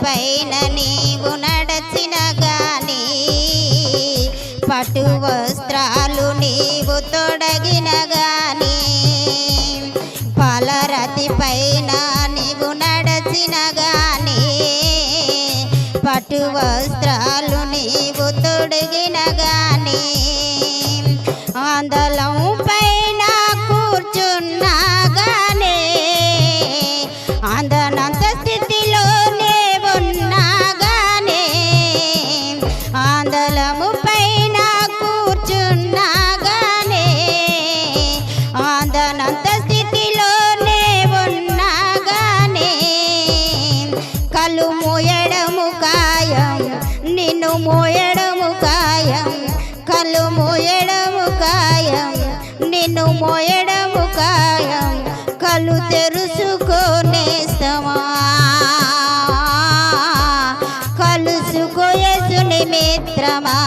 పైన నీవు నడచిన గాని పట్టు వస్త్రాలు నీవు తొడగిన గాని పాలరతి పైన నీవు నడచిన గాని పట్టు వస్త్రాలు నీవు తొడిగిన గాని అందలం పైన కూర్చున్నా గానే అందనంత స్థితిలోనే ఉన్నా గానే అందలము పైన కూర్చున్నా గానే అందనంత స్థితిలోనే ఉన్నా గానే కళ్ళు మోయడము కాయం నిన్ను మోయడము కాయం కళ్ళు మోయడము కాయం నిన్ను మోయడము కాయం కళ్ళు తెరుచుకోనేస్తమా కలుసుకో యేసుని మిత్రమా।